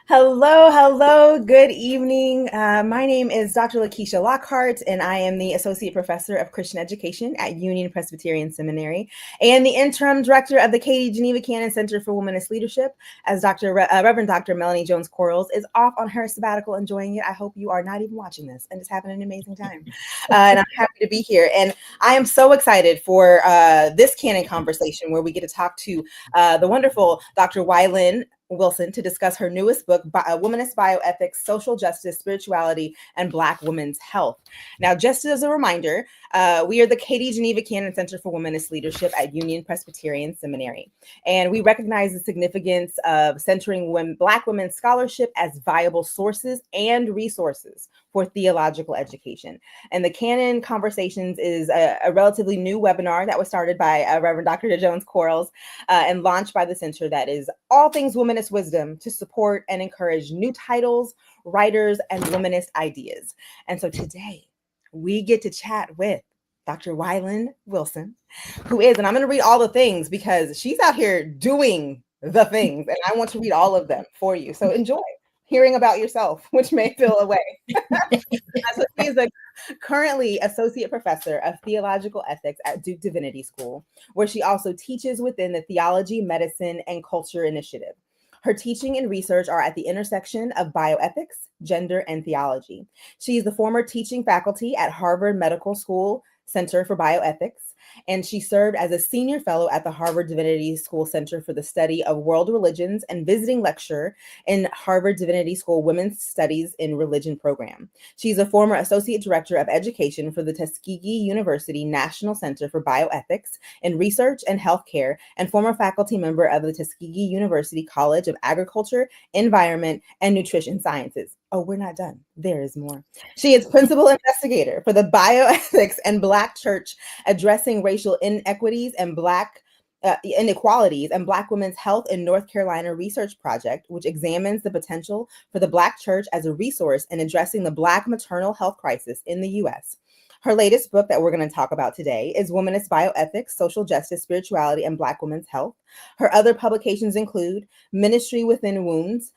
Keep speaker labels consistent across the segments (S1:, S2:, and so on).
S1: Hello, good evening. My name is Dr. Lakeisha Lockhart, and I am the Associate Professor of Christian Education at Union Presbyterian Seminary and the Interim Director of the Katie Geneva Cannon Center for Womanist Leadership, as Reverend Dr. Melanie Jones-Quarles is off on her sabbatical enjoying it. I hope you are not even watching this and just having an amazing time. And I'm happy to be here. And I am so excited for this Cannon conversation where we get to talk to the wonderful Dr. Wylin Wilson to discuss her newest book, Womanist Bioethics, Social Justice, Spirituality, and Black Women's Health. Now, just as a reminder, we are the Katie Geneva Cannon Center for Womanist Leadership at Union Presbyterian Seminary, and we recognize the significance of centering Black women's scholarship as viable sources and resources for theological education. And the Canon Conversations is a relatively new webinar that was started by Reverend Dr. Jones-Quarles and launched by the center that is all things womanist wisdom to support and encourage new titles, writers, and womanist ideas. And so today we get to chat with Dr. Wylin Wilson, who is, and I'm going to read all the things because she's out here doing the things, and I want to read all of them for you. So enjoy hearing about yourself, which may feel a way. So she is currently Associate Professor of Theological Ethics at Duke Divinity School, where she also teaches within the Theology, Medicine, and Culture Initiative. Her teaching and research are at the intersection of bioethics, gender, and theology. She is the former teaching faculty at Harvard Medical School Center for Bioethics, and she served as a senior fellow at the Harvard Divinity School Center for the Study of World Religions and visiting lecturer in Harvard Divinity School Women's Studies in Religion program. She's a former associate director of education for the Tuskegee University National Center for Bioethics in Research and Healthcare, and former faculty member of the Tuskegee University College of Agriculture, Environment, and Nutrition Sciences. Oh, we're not done. There is more. She is principal investigator for the Bioethics and Black Church Addressing Racial Inequities and Inequalities and Black Women's Health in North Carolina Research Project, which examines the potential for the Black church as a resource in addressing the Black maternal health crisis in the U.S. Her latest book that we're going to talk about today is Womanist Bioethics, Social Justice, Spirituality, and Black Women's Health. Her other publications include Ministry Within Wounds,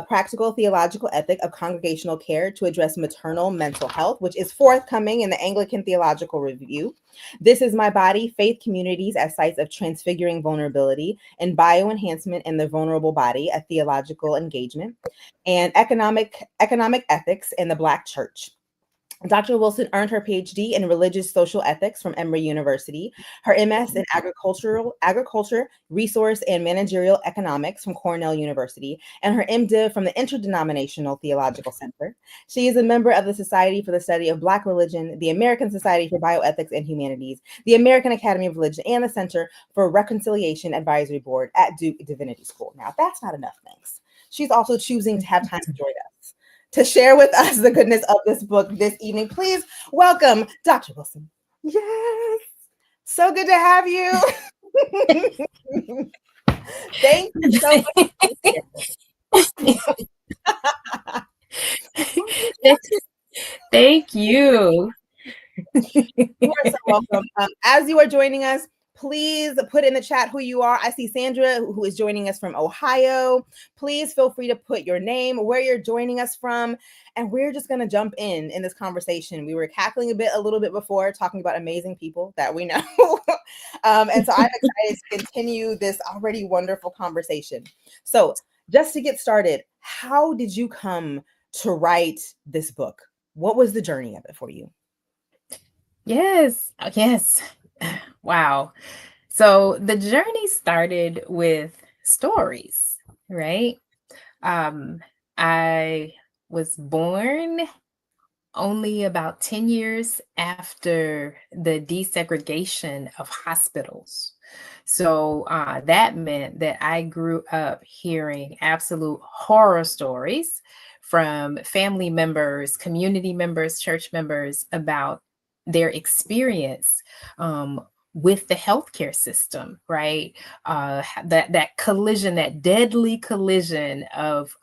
S1: Practical Theological Ethic of Congregational Care to Address Maternal Mental Health, which is forthcoming in the Anglican Theological Review. This Is My Body, Faith Communities as Sites of Transfiguring Vulnerability, and Bioenhancement in the Vulnerable Body, a Theological Engagement, and Economic Ethics in the Black Church. Dr. Wilson earned her PhD in religious social ethics from Emory University, her MS in agriculture, resource, and managerial economics from Cornell University, and her MDiv from the Interdenominational Theological Center. She is a member of the Society for the Study of Black Religion, the American Society for Bioethics and Humanities, the American Academy of Religion, and the Center for Reconciliation Advisory Board at Duke Divinity School. Now, if that's not enough, thanks. She's also choosing to have time to join us to share with us the goodness of this book this evening. Please welcome Dr. Wilson. Yes, so good to have you. Thank you so
S2: much. Thank you.
S1: You are so welcome. As you are joining us, please put in the chat who you are. I see Sandra, who is joining us from Ohio. Please feel free to put your name, where you're joining us from, and we're just going to jump in this conversation. We were cackling a little bit before, talking about amazing people that we know. And so I'm excited to continue this already wonderful conversation. So just to get started, how did you come to write this book? What was the journey of it for you?
S2: Yes. Wow. So the journey started with stories, right? I was born only about 10 years after the desegregation of hospitals. So that meant that I grew up hearing absolute horror stories from family members, community members, church members about their experience with the healthcare system, right? That collision, that deadly collision of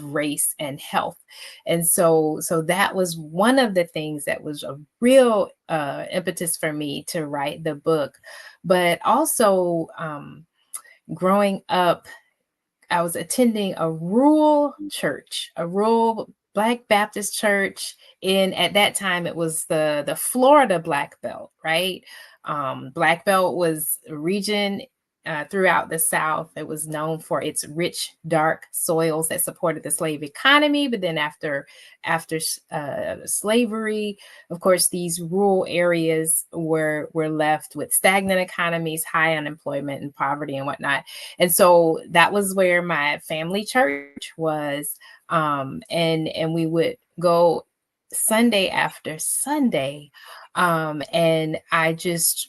S2: race and health. And so that was one of the things that was a real impetus for me to write the book. But also growing up I was attending a rural church, a rural Black Baptist church. At that time, it was the Florida Black Belt, right? Black Belt was a region throughout the South. It was known for its rich, dark soils that supported the slave economy. But then after slavery, of course, these rural areas were left with stagnant economies, high unemployment, and poverty and whatnot. And so that was where my family church was, and we would go Sunday after Sunday, and I just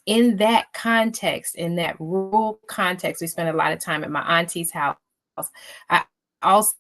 S2: in that context, in that rural context, we spent a lot of time at my auntie's house. I also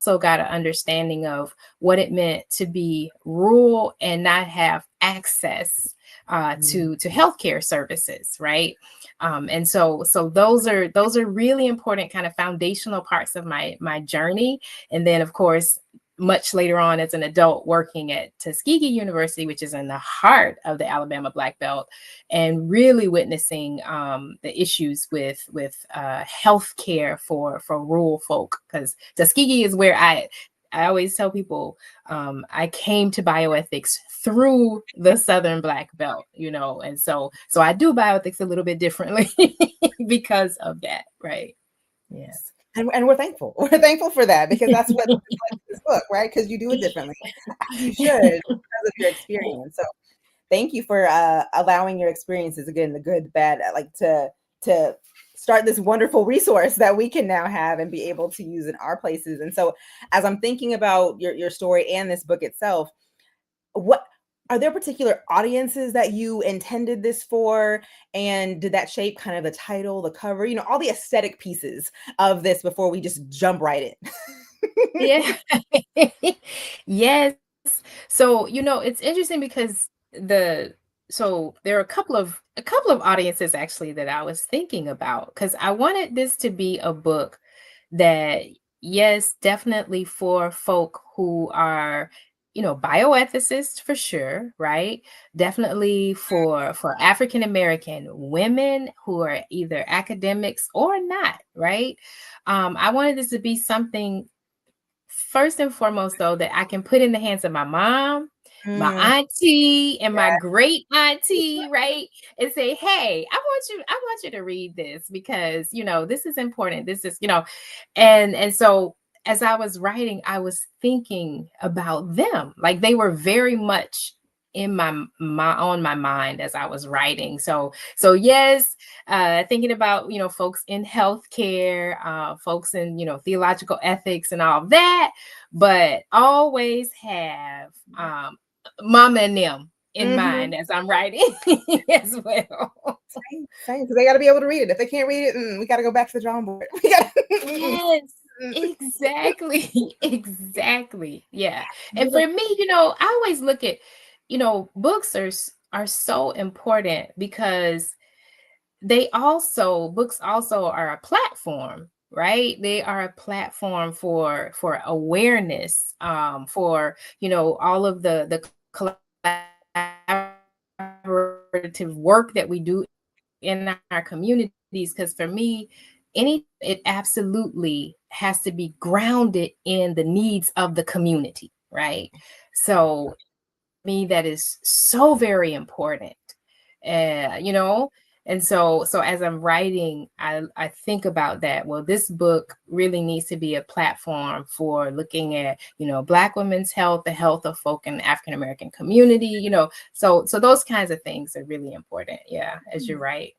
S2: got an understanding of what it meant to be rural and not have access to healthcare services, right? And so those are really important kind of foundational parts of my journey. And then, of course, much later on as an adult working at Tuskegee University, which is in the heart of the Alabama Black Belt, and really witnessing the issues with health care for rural folk. Because Tuskegee is where I always tell people I came to bioethics through the Southern Black Belt, and so I do bioethics a little bit differently because of that, right? Yeah.
S1: And we're thankful. We're thankful for that, because that's what like this book, right? Because you do it differently, as you should, because of your experience. So thank you for allowing your experiences, again, the good, the bad, like to start this wonderful resource that we can now have and be able to use in our places. And so as I'm thinking about your story and this book itself, what are there particular audiences that you intended this for? And did that shape kind of the title, the cover, all the aesthetic pieces of this before we just jump right in?
S2: Yeah. Yes. So, it's interesting because there are a couple of audiences actually that I was thinking about, because I wanted this to be a book that, yes, definitely for folk who are, bioethicists for sure, right? Definitely for African American women who are either academics or not, right? I wanted this to be something, first and foremost, though, that I can put in the hands of my mom, my auntie, and my great auntie, right? And say, hey, I want you to read this, because, this is important. This is, and so as I was writing, I was thinking about them. Like, they were very much in my mind as I was writing. So yes, thinking about, folks in healthcare, folks in, theological ethics and all of that, but always have mama and them in mind as I'm writing as well.
S1: Same, because they got to be able to read it. If they can't read it, we got to go back to the drawing board.
S2: Yes, exactly. Exactly. Yeah. And for me, I always look at, books are so important, because books also are a platform, right? They are a platform for awareness, for, all of the collaborative work that we do in our communities. Because for me, it absolutely has to be grounded in the needs of the community, right? So me, that is so very important. You know, and so as I'm writing, I think about that. Well, this book really needs to be a platform for looking at, Black women's health, the health of folk in the African American community, so those kinds of things are really important. Yeah, as you're right.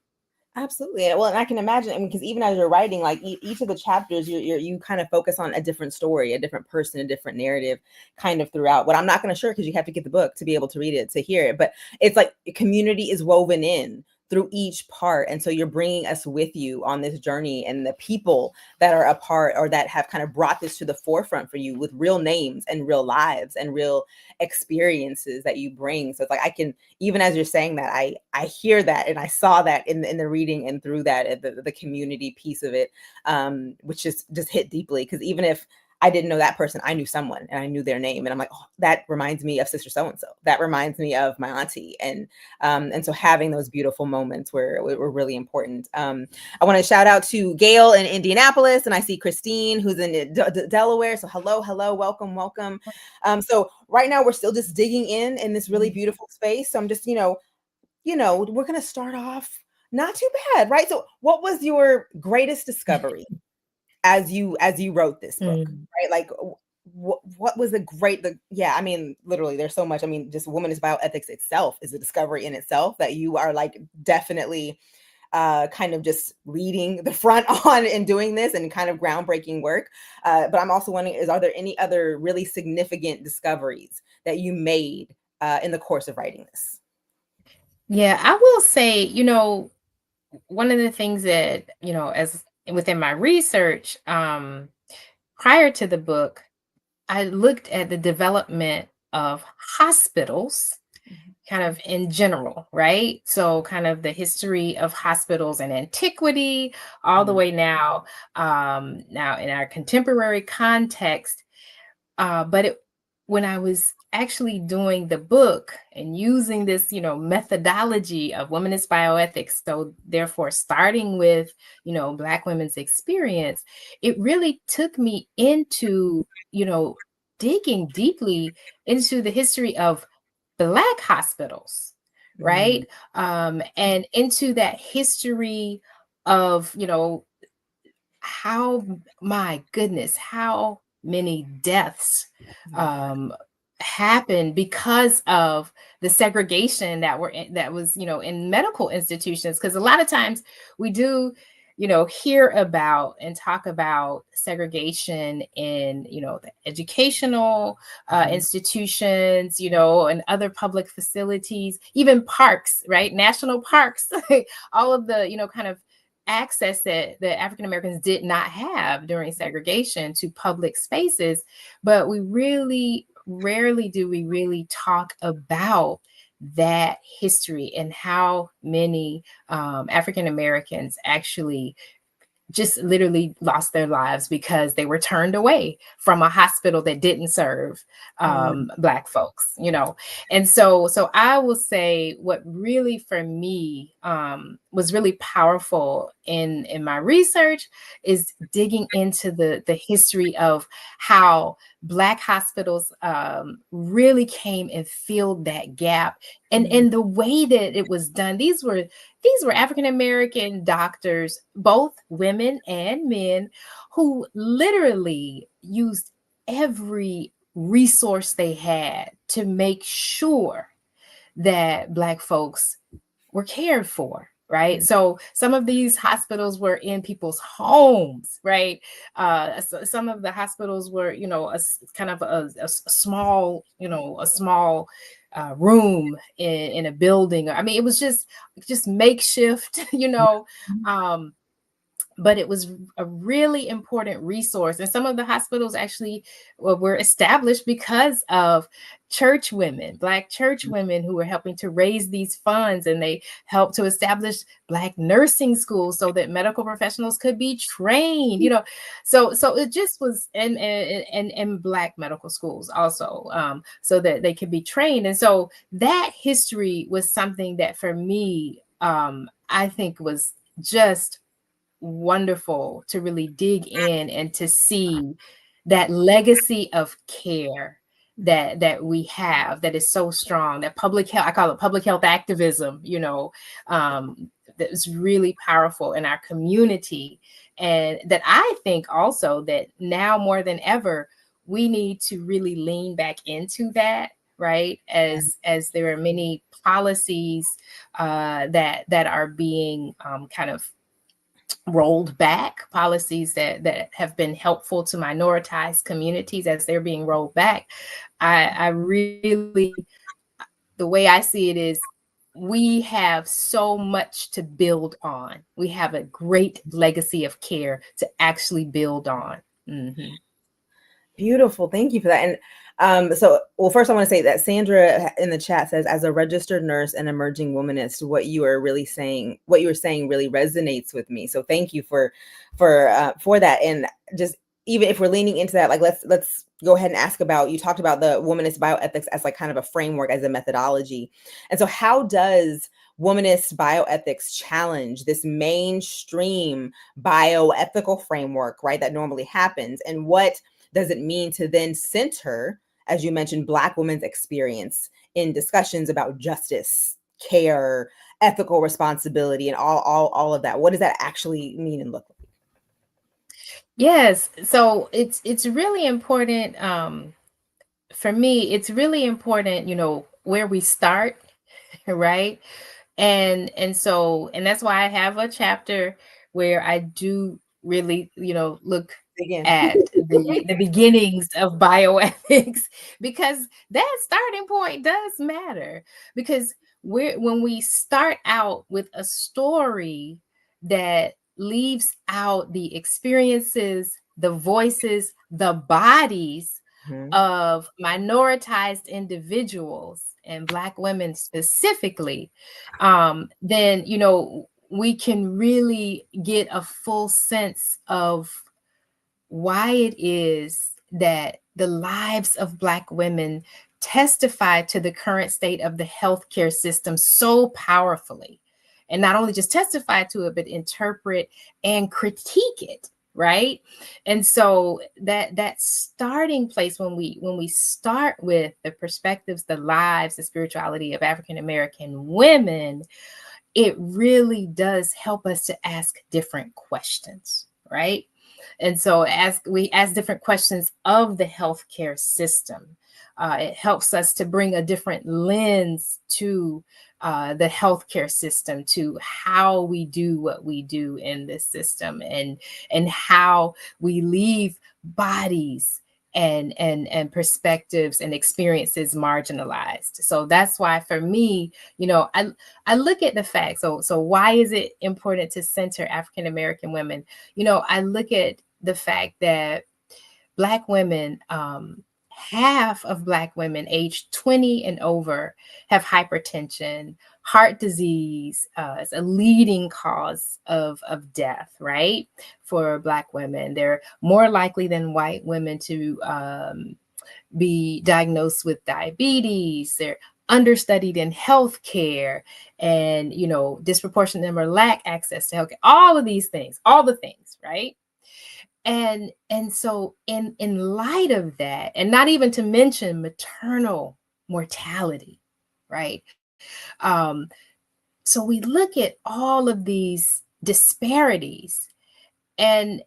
S1: Absolutely. Well, and I can imagine, because even as you're writing, like each of the chapters, you kind of focus on a different story, a different person, a different narrative, kind of throughout. What I'm not going to share, because you have to get the book to be able to read it, to hear it. But it's like community is woven in through each part, and so you're bringing us with you on this journey, and the people that are a part, or that have kind of brought this to the forefront for you, with real names and real lives and real experiences that you bring. So it's like, I can, even as you're saying that, I hear that, and I saw that in the reading, and through that, the community piece of it, which just hit deeply. Because even if I didn't know that person. I knew someone and I knew their name. And I'm like, oh, that reminds me of sister so-and-so. That reminds me of my auntie. And so having those beautiful moments were really important. I want to shout out to Gail in Indianapolis, and I see Christine who's in Delaware. So hello, welcome. So right now we're still just digging in this really beautiful space. So I'm just, we're going to start off not too bad, right? So what was your greatest discovery as you wrote this book, right? Like what was I mean, literally there's so much. I mean, just womanist bioethics itself is a discovery in itself that you are like definitely kind of just leading the front on in doing this and kind of groundbreaking work. But I'm also wondering, are there any other really significant discoveries that you made in the course of writing this?
S2: Yeah, I will say, one of the things that, as within my research, prior to the book, I looked at the development of hospitals kind of in general, right? So kind of the history of hospitals in antiquity, all the way now in our contemporary context. But when I was actually doing the book and using this, methodology of womanist bioethics, so therefore starting with, Black women's experience, it really took me into, digging deeply into the history of Black hospitals, right? And into that history of, how, my goodness, how many deaths happened because of the segregation that was in medical institutions. Because a lot of times we do hear about and talk about segregation in the educational institutions, and other public facilities, even parks, right? National parks, all of the kind of access that the African Americans did not have during segregation to public spaces. But we really rarely do we really talk about that history and how many African Americans actually just literally lost their lives because they were turned away from a hospital that didn't serve Black folks, And so I will say what really for me was really powerful in my research is digging into the history of how Black hospitals really came and filled that gap, and the way that it was done. These were African American doctors, both women and men, who literally used every resource they had to make sure that Black folks were cared for. Right. So some of these hospitals were in people's homes, right? So some of the hospitals were, a kind of a small, a small room in a building. I mean, it was just makeshift, but it was a really important resource. And some of the hospitals actually were established because of church women, Black church women, who were helping to raise these funds, and they helped to establish Black nursing schools so that medical professionals could be trained, so it just was, and Black medical schools also, so that they could be trained. And so that history was something that for me, I think was just wonderful to really dig in and to see that legacy of care that we have, that is so strong, that public health, I call it public health activism, that is really powerful in our community. And that I think also that now more than ever, we need to really lean back into that, right? As there are many policies that are being kind of rolled back, policies that have been helpful to minoritized communities, as they're being rolled back. I really, the way I see it is, we have so much to build on. We have a great legacy of care to actually build on. Mm-hmm.
S1: Beautiful. Thank you for that. And first I want to say that Sandra in the chat says, as a registered nurse and emerging womanist, what you were saying really resonates with me. So thank you for that. And just even if we're leaning into that, like let's go ahead and ask about, you talked about the womanist bioethics as like kind of a framework, as a methodology. And so how does womanist bioethics challenge this mainstream bioethical framework, right, that normally happens? And what does it mean to then center, as you mentioned, Black women's experience in discussions about justice, care, ethical responsibility, and all of that? What does that actually mean and look like?
S2: Yes, so it's really important, for me, it's really important, where we start, right? And that's why I have a chapter where I do really, look
S1: Again.
S2: at the beginnings of bioethics, because that starting point does matter. Because when we start out with a story that leaves out the experiences, the voices, the bodies of minoritized individuals and Black women specifically, then we can really get a full sense of why it is that the lives of Black women testify to the current state of the healthcare system so powerfully. And not only just testify to it, but interpret and critique it, right? And so that starting place, when we start with the perspectives, the lives, the spirituality of African American women, it really does help us to ask different questions, right? And so as we ask different questions of the healthcare system, it helps us to bring a different lens to the healthcare system, to how we do what we do in this system, and how we leave bodies and perspectives and experiences marginalized. So that's why for me, I look at the facts. So why is it important to center African American women? I look at the fact that Black women, half of Black women aged 20 and over have hypertension, heart disease is a leading cause of death, right? For Black women, they're more likely than white women to be diagnosed with diabetes. They're understudied in healthcare, and disproportionate number lack access to healthcare. All of these things, all the things, right? And so in light of that, and not even to mention maternal mortality, right? Um, so we look at all of these disparities, and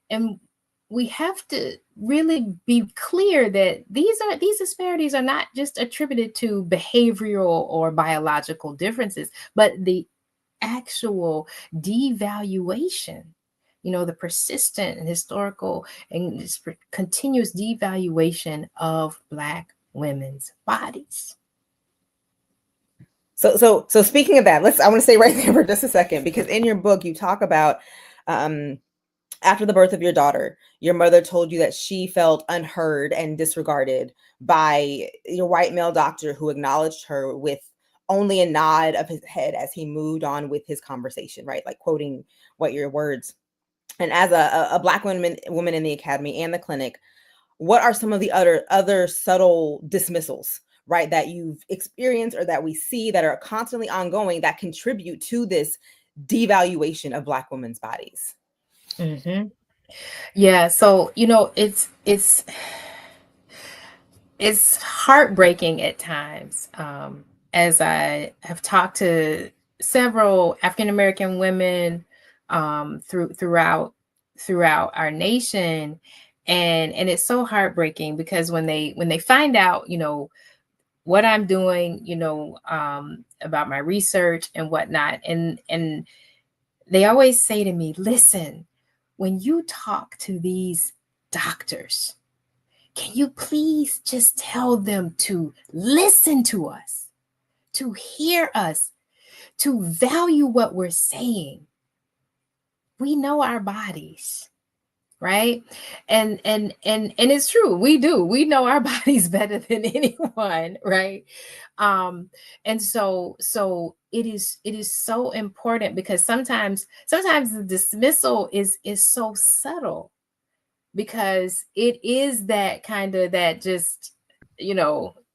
S2: we have to really be clear that these disparities are not just attributed to behavioral or biological differences, but the actual devaluation, the persistent and historical and continuous devaluation of Black women's bodies.
S1: So speaking of that, I want to stay right there for just a second, because in your book you talk about, after the birth of your daughter, your mother told you that she felt unheard and disregarded by your white male doctor, who acknowledged her with only a nod of his head as he moved on with his conversation, right? Like quoting what your words. And as a Black woman in the academy and the clinic, what are some of the other subtle dismissals, right, that you've experienced or that we see that are constantly ongoing that contribute to this devaluation of Black women's bodies?
S2: Mm-hmm. Yeah, so it's heartbreaking at times, as I have talked to several African American women, throughout our nation, and it's so heartbreaking because when they find out, what I'm doing, about my research and whatnot, and they always say to me, "Listen, when you talk to these doctors, can you please just tell them to listen to us, to hear us, to value what we're saying? We know our bodies." Right? And it's true. We do. We know our bodies better than anyone, right? And so it is so important, because sometimes the dismissal is so subtle, because it is that kind of that just,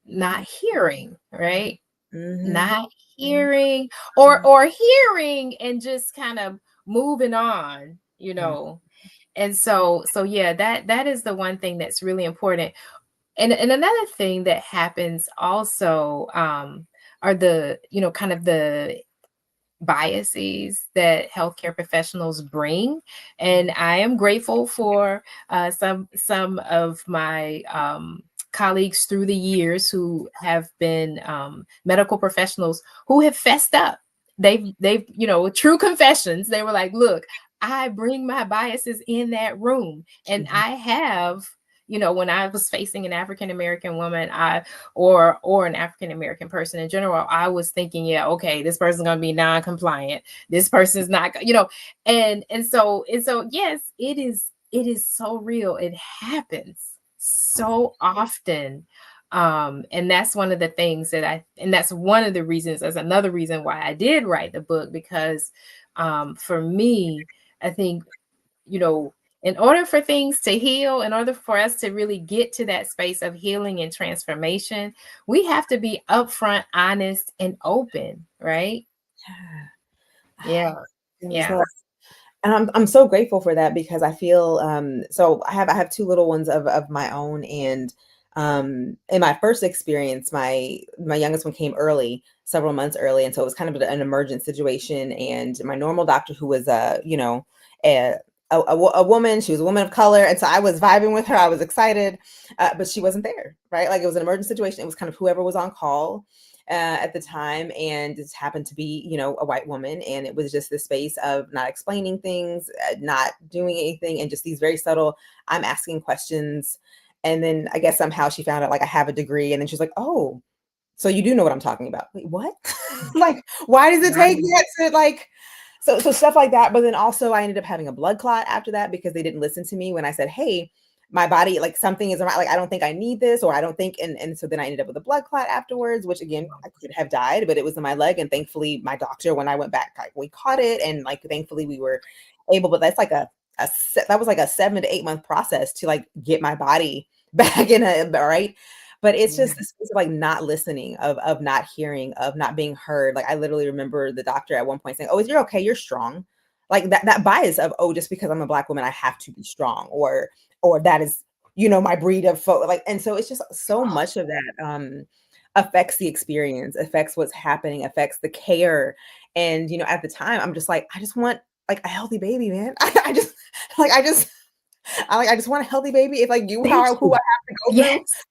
S2: not hearing, right?
S1: Mhm.
S2: Not hearing, or hearing and just kind of moving on,
S1: Mhm.
S2: And so yeah, that is the one thing that's really important. And another thing that happens also, are the, kind of the biases that healthcare professionals bring. And I am grateful for some of my colleagues through the years who have been medical professionals who have fessed up. They've true confessions. They were like, look, I bring my biases in that room, and
S1: Mhm.
S2: I have, when I was facing an African American woman, or an African American person in general, I was thinking, yeah, okay, this person's gonna be non-compliant. This person's not, and so yes, it is so real. It happens so often. And that's one of the things and that's one of the reasons, that's another reason why I did write the book, because for me, I think, in order for things to heal, in order for us to really get to that space of healing and transformation, we have to be upfront, honest, and open, right? Yeah.
S1: Yes,
S2: Yeah.
S1: no, and I'm so grateful for that because I feel so I have two little ones of my own, and in my first experience my youngest one came early, several months early, and so it was kind of an emergent situation, and my normal doctor, who was a a woman, she was a woman of color, and so I was vibing with her, I was excited, but she wasn't there, right? Like, it was an emergent situation, it was kind of whoever was on call at the time, and it happened to be, a white woman, and it was just this space of not explaining things, not doing anything, and just these very subtle, I'm asking questions, and then I guess somehow she found out, like, I have a degree, and then she's like, oh, so you do know what I'm talking about. Wait, what? Like, why does it take
S2: Right.
S1: that to, like, so stuff like that. But then also I ended up having a blood clot after that because they didn't listen to me when I said, hey, my body, like, something is around, like, I don't think I need this, or I don't think, and so then I ended up with a blood clot afterwards, which again, I could have died, but it was in my leg. And thankfully my doctor, when I went back, like, we caught it, and, like, thankfully we were able, but that's like that was like a 7 to 8 month process to, like, get my body back in a right. But it's
S2: Yeah.
S1: just this space of, like, not listening, of not hearing, of not being heard. Like, I literally remember the doctor at one point saying, oh, is you're okay, you're strong. Like, that bias of, oh, just because I'm a black woman, I have to be strong, or that is, my breed of folk. Like, and so it's just so much of that affects the experience, affects what's happening, affects the care. And at the time, I'm just like, I just want, like, a healthy baby, man. I just like I just want a healthy baby. If, like, you
S2: Thank
S1: are who I
S2: you.
S1: have to go through
S2: Yes.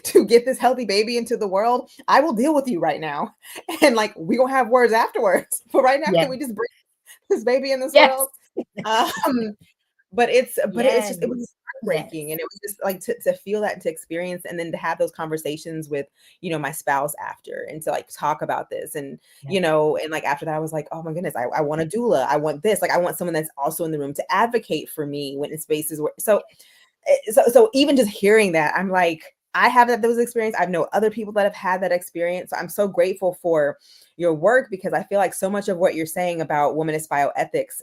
S1: to get this healthy baby into the world, I will deal with you right now. And, like, we gonna have words afterwards. But right now,
S2: Yeah.
S1: can we just bring this baby in this
S2: Yes.
S1: world? Um, but it's
S2: Yes.
S1: just, it was
S2: Yes.
S1: heartbreaking, and it was just like to feel that, to experience, and then to have those conversations with my spouse after, and to, like, talk about this, and
S2: Yeah.
S1: and, like, after that I was like, oh my goodness, I want a doula, I want this, like, I want someone that's also in the room to advocate for me when in spaces where, so even just hearing that, I'm like, I have those experience. I know other people that have had that experience. So I'm so grateful for your work, because I feel like so much of what you're saying about womanist bioethics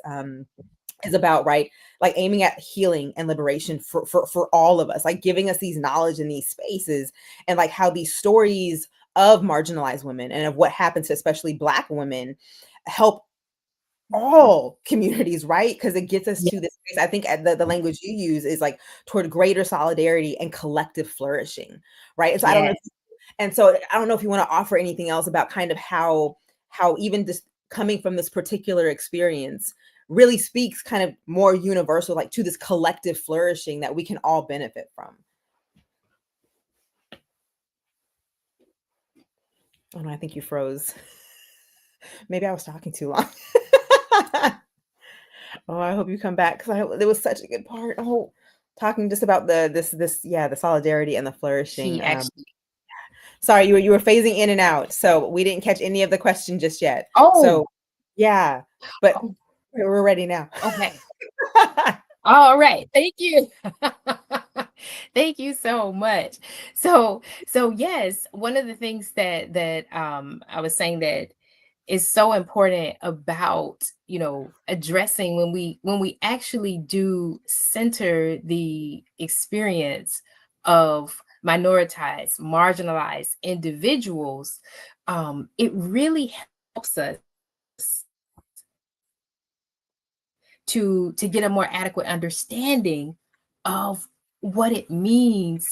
S1: is about, right, like, aiming at healing and liberation for all of us, like, giving us these knowledge in these spaces, and, like, how these stories of marginalized women and of what happens to especially black women help all communities, right? Because it gets us
S2: Yeah.
S1: to this space. I think the language you use is, like, toward greater solidarity and collective flourishing, right? And so I don't know,
S2: Yes.
S1: I don't know if you want to offer anything else about kind of how even just coming from this particular experience really speaks kind of more universal, like, to this collective flourishing that we can all benefit from. Oh no, I think you froze. Maybe I was talking too long. Oh, I hope you come back, because it was such a good part. Oh, talking just about the solidarity and the flourishing.
S2: He actually.
S1: Sorry, you were phasing in and out, so we didn't catch any of the question just yet.
S2: Oh.
S1: So yeah, but
S2: Oh,
S1: we're ready now.
S2: okay. All right. Thank you. Thank you so much. So yes, one of the things that I was saying, that is so important about, you know, addressing when we actually do center the experience of minoritized, marginalized individuals. It really helps us to get a more adequate understanding of what it means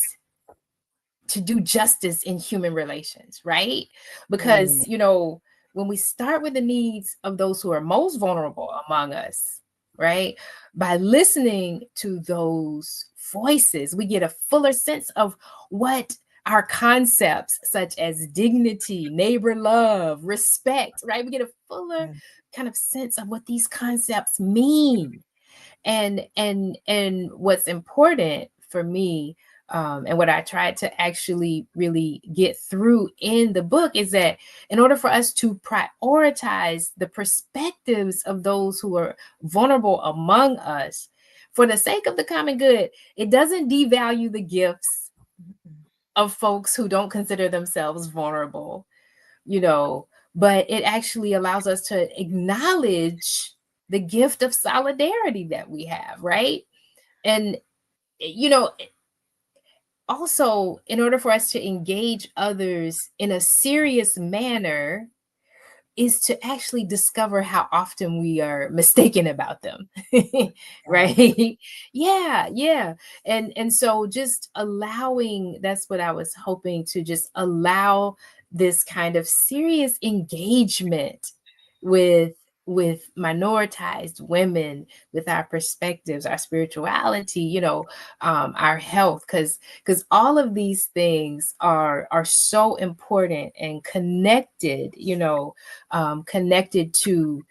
S2: to do justice in human relations, right? Because,
S1: Mm,
S2: you know, when we start with the needs of those who are most vulnerable among us, right? By listening to those voices, we get a fuller sense of what our concepts, such as dignity, neighbor love, respect, right? We get a fuller
S1: yeah.
S2: kind of sense of what these concepts mean. And what's important for me, and what I tried to actually really get through in the book, is that in order for us to prioritize the perspectives of those who are vulnerable among us for the sake of the common good, it doesn't devalue the gifts of folks who don't consider themselves vulnerable, you know, but it actually allows us to acknowledge the gift of solidarity that we have, right? And, you know, also, in order for us to engage others in a serious manner, is to actually discover how often we are mistaken about them.
S1: Yeah.
S2: Right? Yeah, yeah. And so just allowing, that's what I was hoping to just allow, this kind of serious engagement with minoritized women, with our perspectives, our spirituality, you know, our health, because all of these things are so important and connected, you know, connected to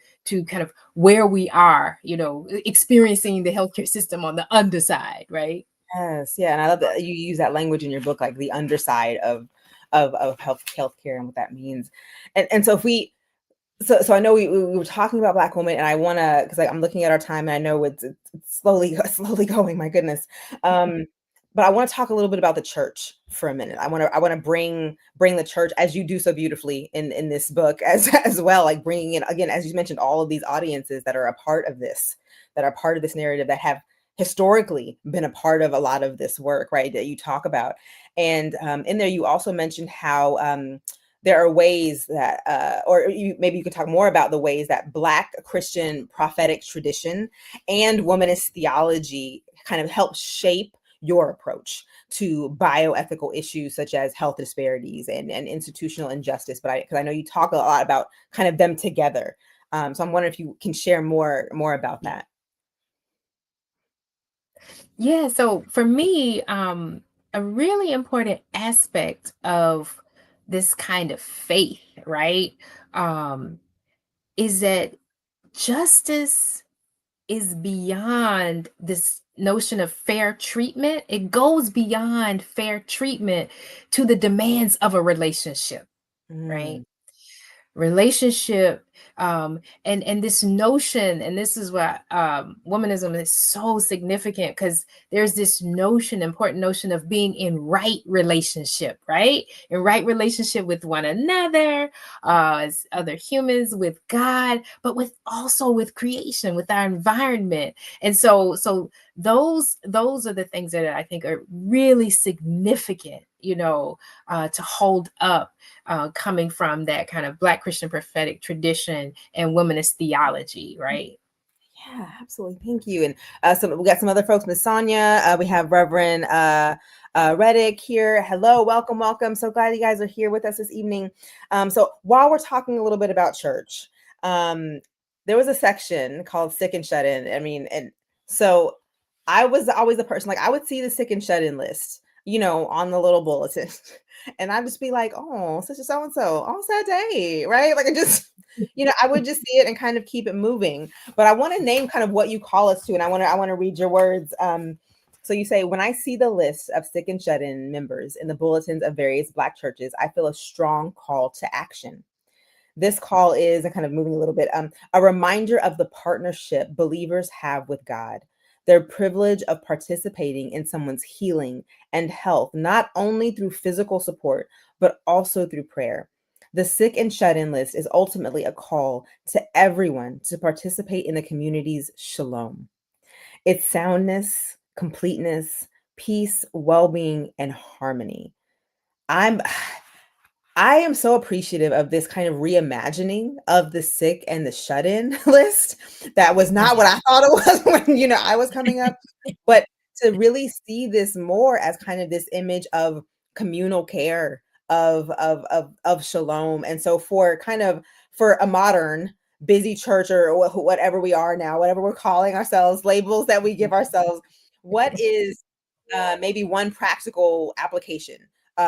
S2: kind of where we are, you know, experiencing the healthcare system on the underside, right?
S1: Yes, yeah, and I love that you use that language in your book, like the underside of healthcare and what that means. And so if we so I know we were talking about Black women, and I want to, because I'm looking at our time, and I know it's slowly slowly going. My goodness, um, but I want to talk a little bit about the church for a minute. I want to bring the church, as you do so beautifully in this book, as well, like bringing in, again, as you mentioned, all of these audiences that are a part of this, that are part of this narrative, that have historically been a part of a lot of this work, right? That you talk about, and in there you also mentioned how. There are ways that, maybe you could talk more about the ways that Black Christian prophetic tradition and womanist theology kind of help shape your approach to bioethical issues such as health disparities and institutional injustice. But because I know you talk a lot about kind of them together, so I'm wondering if you can share more about that.
S2: Yeah, so for me, a really important aspect of this kind of faith, right, um, is that justice is beyond this notion of fair treatment. It goes beyond fair treatment to the demands of a relationship, right?
S1: Mm,
S2: Relationship, and this notion, and this is what, womanism is so significant, because there's this notion, important notion, of being in right relationship, right, in right relationship with one another, as other humans, with God, but with also with creation, with our environment. And so those are the things that I think are really significant, you know, to hold up, coming from that kind of Black Christian prophetic tradition and womanist theology, right?
S1: yeah, absolutely. Thank you. And we got some other folks, Miss Sonia. We have Reverend Reddick here. Hello, welcome, welcome. So glad you guys are here with us this evening. So while we're talking a little bit about church, um, there was a section called Sick and Shut In. I mean, and so I was always the person, like I would see the sick and shut in list, on the little bulletin. And I'd just be like, oh, such a so and so, on sad day, right? Like I just, I would just see it and kind of keep it moving. But I want to name kind of what you call us to, and I want to read your words. So you say, when I see the list of sick and shut-in members in the bulletins of various Black churches, I feel a strong call to action. This call is, and kind of moving a little bit, a reminder of the partnership believers have with God, their privilege of participating in someone's healing and health, not only through physical support, but also through prayer. The sick and shut-in list is ultimately a call to everyone to participate in the community's shalom, its soundness, completeness, peace, well-being, and harmony. I'm I am so appreciative of this kind of reimagining of the sick and the shut-in list. That was not what I thought it was when, I was coming up. But to really see this more as kind of this image of communal care, of shalom. And so for a modern busy church, or whatever we are now, whatever we're calling ourselves, labels that we give ourselves, what is maybe one practical application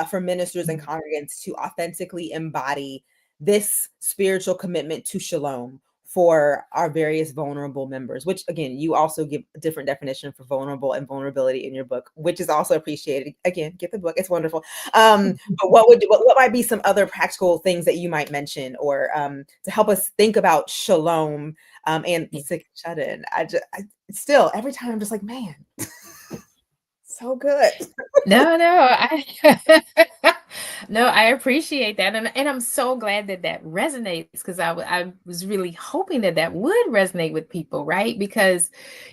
S1: for ministers and congregants to authentically embody this spiritual commitment to shalom for our various vulnerable members, which again, you also give a different definition for vulnerable and vulnerability in your book, which is also appreciated. Again, get the book, it's wonderful. But what might be some other practical things that you might mention, or to help us think about shalom and sick and shut in? I still, every time I'm just like, man, so good.
S2: No, no, I appreciate that, and I'm so glad that resonates, because I was really hoping that would resonate with people, right? Because,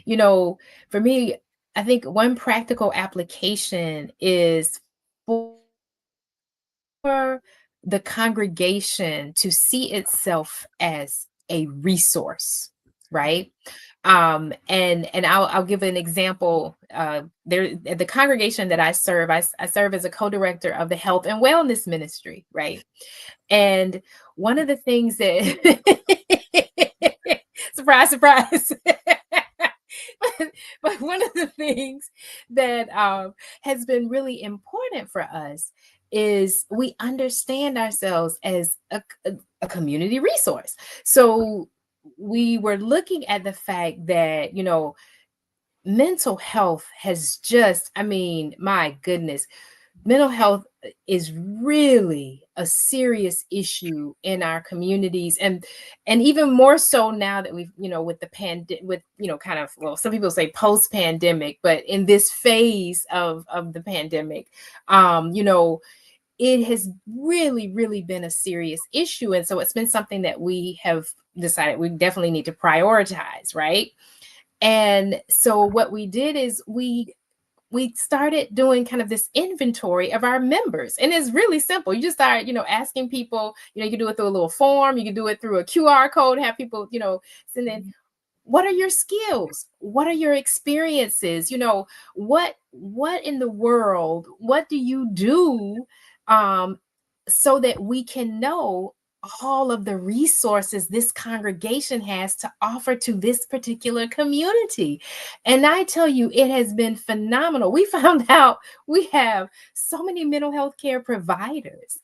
S2: for me, I think one practical application is for the congregation to see itself as a resource, right? And I'll give an example. There, at the congregation that I serve, I serve as a co-director of the health and wellness ministry, right? And one of the things that surprise, surprise. But one of the things that has been really important for us is we understand ourselves as a community resource. So we were looking at the fact that, mental health has just, I mean, my goodness, mental health is really a serious issue in our communities, and even more so now that we've, with the kind of, well, some people say post pandemic, but in this phase of the pandemic, it has really, really been a serious issue. And so it's been something that we have decided we definitely need to prioritize, right? And so what we did is we started doing kind of this inventory of our members. And it's really simple. You just start, asking people, you can do it through a little form, you can do it through a QR code, have people, send in, what are your skills? What are your experiences? What in the world, what do you do, so that we can know all of the resources this congregation has to offer to this particular community. And I tell you, it has been phenomenal. We found out we have so many mental health care providers,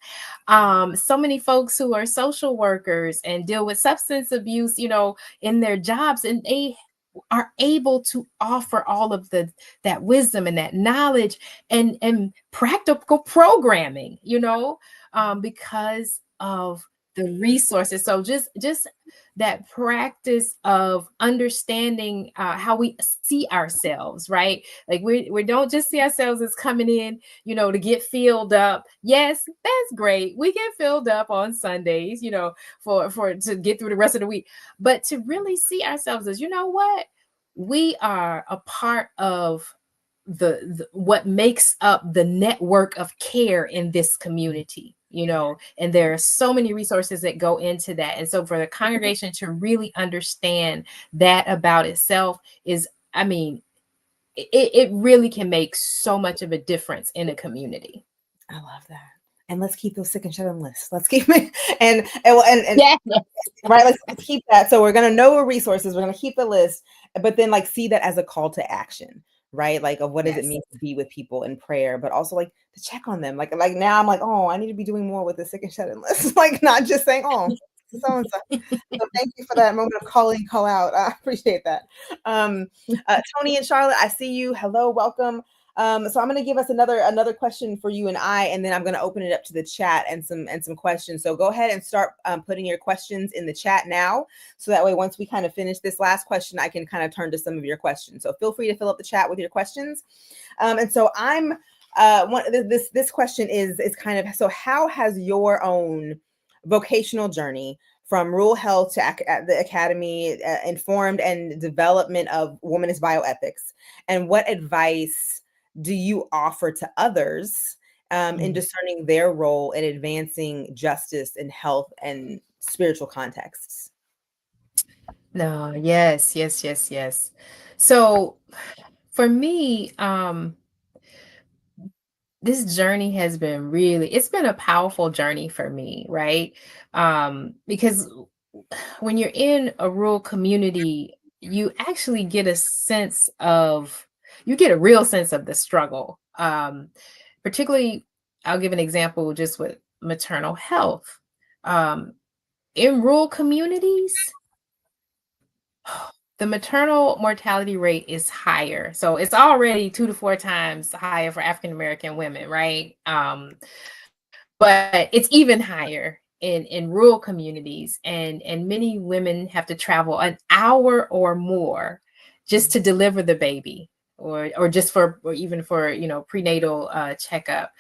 S2: so many folks who are social workers and deal with substance abuse, in their jobs, and they are able to offer all of that wisdom and that knowledge and practical programming, because of the resources. So just that practice of understanding how we see ourselves, right? Like we don't just see ourselves as coming in, to get filled up. Yes, that's great. We get filled up on Sundays, for to get through the rest of the week. But to really see ourselves as, what? We are a part of the what makes up the network of care in this community, and there are so many resources that go into that. And so for the congregation to really understand that about itself is, I mean, it really can make so much of a difference in a community.
S1: I love that. And let's keep those sick and shut in lists. Let's keep it and
S2: Yeah.
S1: right. Let's keep that. So we're gonna know our resources. We're gonna keep the list, but then see that as a call to action, right? Like, of what does it mean to be with people in prayer, but also to check on them. Like now I'm like, oh, I need to be doing more with the sick and shut in list. Not just saying, oh, so and so. So thank you for that moment of call in, call out. I appreciate that. Tony and Charlotte, I see you. Hello, welcome. So I'm going to give us another question for you and then I'm going to open it up to the chat and some questions. So go ahead and start putting your questions in the chat now. So that way, once we kind of finish this last question, I can kind of turn to some of your questions. So feel free to fill up the chat with your questions. And so this question is kind of, so how has your own vocational journey from rural health to the academy, informed and development of womanist bioethics, and what advice do you offer to others in discerning their role in advancing justice in health and spiritual contexts?
S2: No, yes, yes, yes, yes. So for me, this journey has been it's been a powerful journey for me, right? Because when you're in a rural community, you actually get a sense of, you get a real sense of the struggle. Particularly, I'll give an example just with maternal health. Um, in rural communities, the maternal mortality rate is higher. So it's already 2 to 4 times higher for African American women, right? But it's even higher in rural communities, and many women have to travel an hour or more just to deliver the baby, or just for, or even for, prenatal checkup.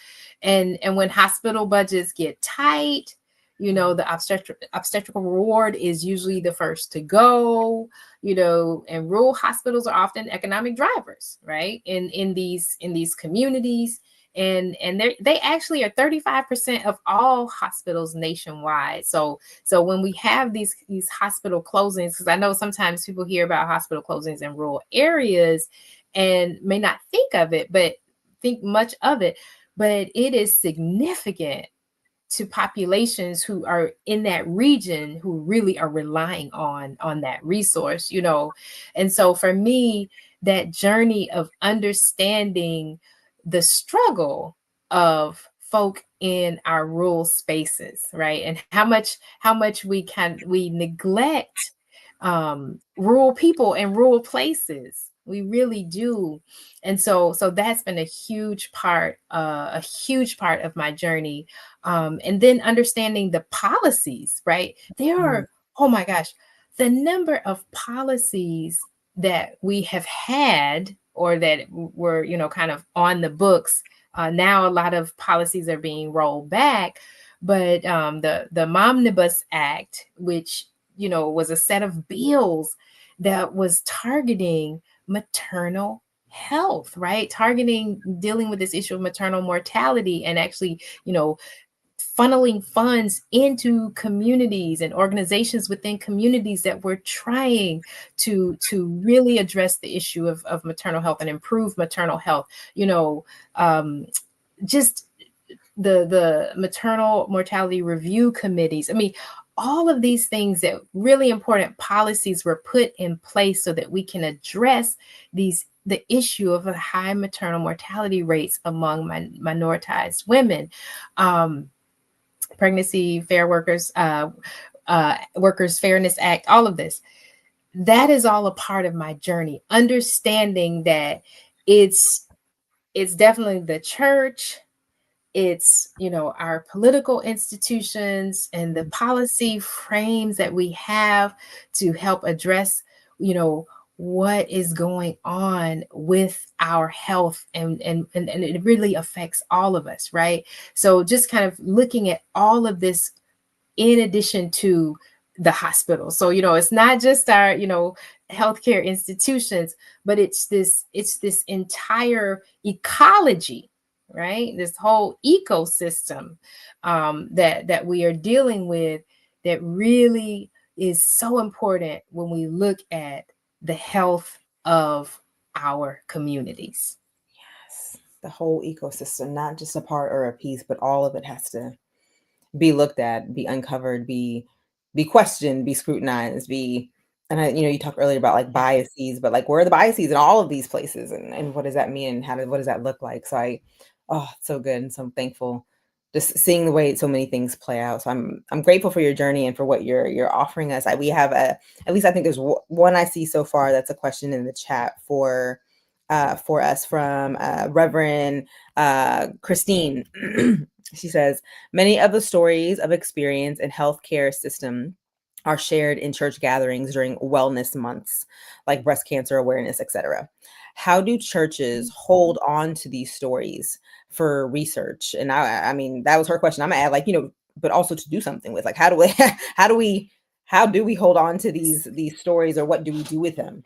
S2: And when hospital budgets get tight, the obstetrical ward is usually the first to go, and rural hospitals are often economic drivers, right, in these communities. And they actually are 35% of all hospitals nationwide. So when we have these hospital closings, because I know sometimes people hear about hospital closings in rural areas and may not think of it, but think much of it, but it is significant to populations who are in that region, who really are relying on that resource. And so for me, that journey of understanding the struggle of folk in our rural spaces, right, and how much we neglect rural people and rural places. We really do. And so that's been a huge part of my journey. And then understanding the policies, right? There
S1: Mhm.
S2: are, oh my gosh, the number of policies that we have had, or that were, kind of on the books. Now a lot of policies are being rolled back, but the Momnibus Act, which, was a set of bills that was targeting maternal health, right? Targeting dealing with this issue of maternal mortality, and actually, funneling funds into communities and organizations within communities that were trying to really address the issue of maternal health and improve maternal health. Just the maternal mortality review committees. I mean, all of these things, that really important policies were put in place so that we can address the issue of the high maternal mortality rates among minoritized women. Pregnancy Fair Workers Fairness Act, all of this. That is all a part of my journey, understanding that it's definitely the church, it's, our political institutions and the policy frames that we have to help address, what is going on with our health, and it really affects all of us, right? So just kind of looking at all of this in addition to the hospital. So, it's not just our, healthcare institutions, but it's this entire ecology, right? This whole ecosystem that we are dealing with, that really is so important when we look at the health of our communities.
S1: Yes, the whole ecosystem, not just a part or a piece, but all of it has to be looked at, be uncovered, be questioned, be scrutinized, be. And you talked earlier about like biases, but like where are the biases in all of these places, and what does that mean, and what does that look like? So it's so good, and so I'm thankful just seeing the way so many things play out. So I'm grateful for your journey and for what you're offering us. We have at least I think there's one I see so far that's a question in the chat for us from Reverend Christine. She says, many of the stories of experience in healthcare system are shared in church gatherings during wellness months, like breast cancer awareness, etc. How do churches hold on to these stories for research? And I mean, that was her question. I'm gonna add, like, but also to do something with. Like, how do we how do we how do we hold on to these stories, or what do we do with them?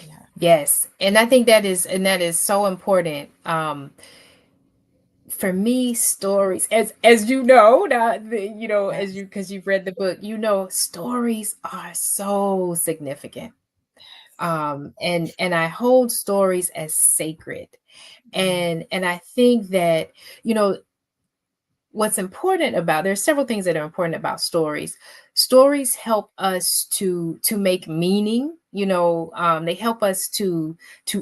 S1: Yeah.
S2: Yes, and I think that is so important. For me, stories, as you know,
S1: Yes.
S2: as you because you've read the book, stories are so significant. And I hold stories as sacred,
S1: Mm,
S2: and I think that you know what's important about there's several things that are important about stories. Stories help us to make meaning. They help us to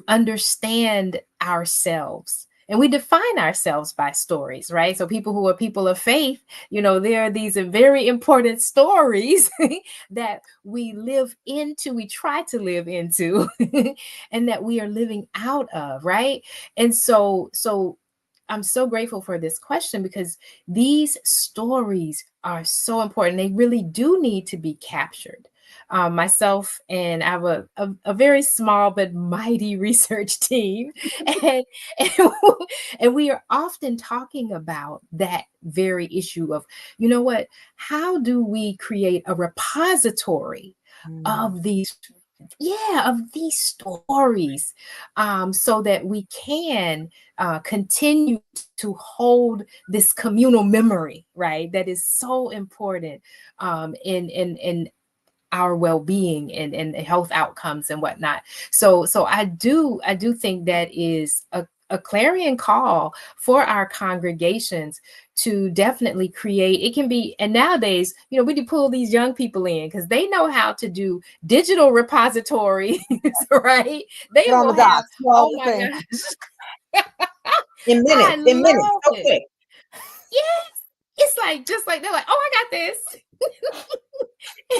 S2: understand ourselves, and we define ourselves by stories, right? So people who are people of faith, there are these very important stories that we live into, we try to live into, and that we are living out of, right? And so I'm so grateful for this question, because these stories are so important. They really do need to be captured. Myself and I have a very small but mighty research team, and, and and we are often talking about that very issue of, how do we create a repository
S1: mm.
S2: of these, yeah, of these stories, so that we can continue to hold this communal memory, right? That is so important, in our well-being and health outcomes and whatnot. So I do think that is a clarion call for our congregations to definitely create. It can be, and nowadays, we do pull these young people in because they know how to do digital repositories, right? They
S1: Get on the
S2: will have,
S1: dots, small
S2: oh my
S1: thing.
S2: gosh.
S1: In
S2: I
S1: minutes,
S2: love
S1: so
S2: it.
S1: quick.
S2: Yes. It's like, just like, they're like, oh, I got this.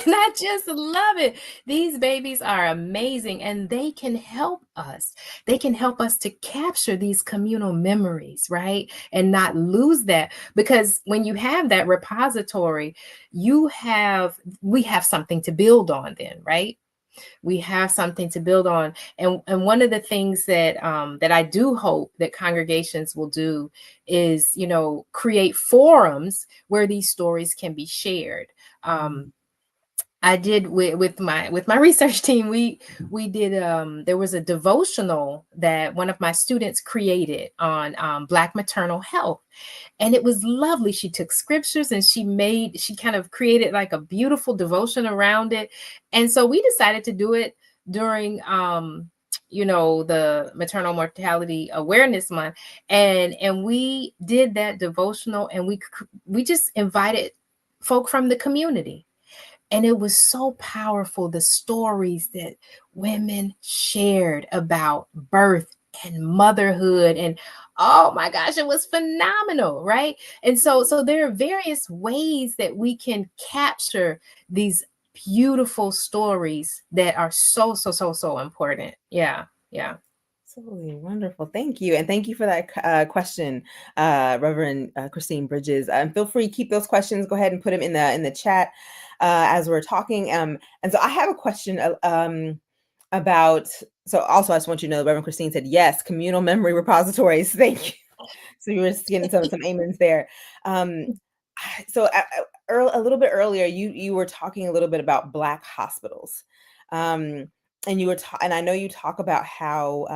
S2: And I just love it. These babies are amazing, and they can help us. They can help us to capture these communal memories, right? And not lose that. Because when you have that repository, we have something to build on then, right? We have something to build on. And one of the things that I do hope that congregations will do is, create forums where these stories can be shared.
S1: Mm,
S2: I did with my research team. We did, there was a devotional that one of my students created on Black maternal health, and it was lovely. She took scriptures and she kind of created like a beautiful devotion around it. And so we decided to do it during the maternal mortality awareness month, and we did that devotional, and we just invited folk from the community, and it was so powerful, the stories that women shared about birth and motherhood. And oh my gosh, it was phenomenal, right? And so there are various ways that we can capture these beautiful stories that are so, so, so, so important. Yeah. Yeah.
S1: absolutely wonderful. Thank you, and thank you for that question, Reverend Christine Bridges. Feel free to keep those questions. Go ahead and put them in the chat as we're talking. And so I have a question about. So also, I just want you to know, Reverend Christine said yes, communal memory repositories. Thank you. So you were just getting some amens there. Um, so a little bit earlier, you were talking a little bit about Black hospitals, um, and and I know you talk about how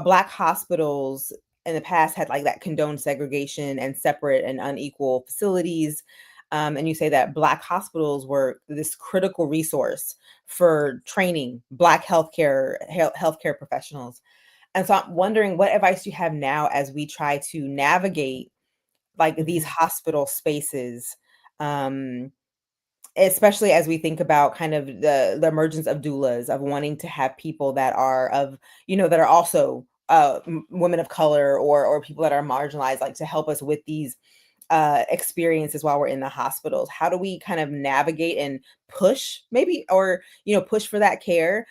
S1: Black hospitals in the past had like that condoned segregation and separate and unequal facilities. And you say that Black hospitals were this critical resource for training Black healthcare professionals. And so I'm wondering what advice you have now as we try to navigate like these
S2: Mhm.
S1: hospital spaces, um, especially as we think about kind of the emergence of doulas, of wanting to have people that are that are also women of color, or people that are marginalized, like to help us with these experiences while we're in the hospitals. How do we kind of navigate and push, maybe, or push for that care,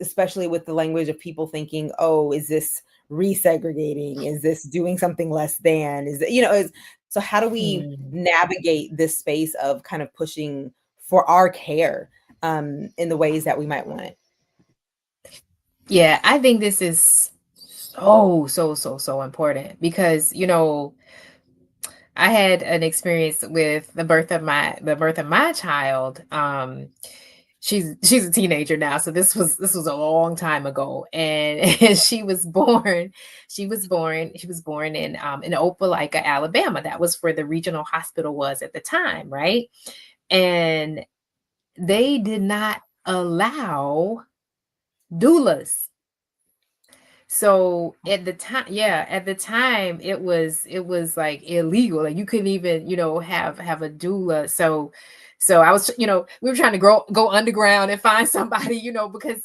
S1: especially with the language of people thinking, oh, is this resegregating, is this doing something less than, is it, is so how do we
S2: Mm.
S1: navigate this space of kind of pushing for our care in the ways that we might want it?
S2: Yeah, I think this is so, so, so, so important because, I had an experience with the birth of my child. She's a teenager now, so this was a long time ago, and, and she was born in Opelika, Alabama. That was where the regional hospital was at the time, right? And they did not allow doulas. So at the time, yeah, at the time it was like illegal. Like you couldn't even, have a doula. So I was, we were trying to go underground and find somebody, because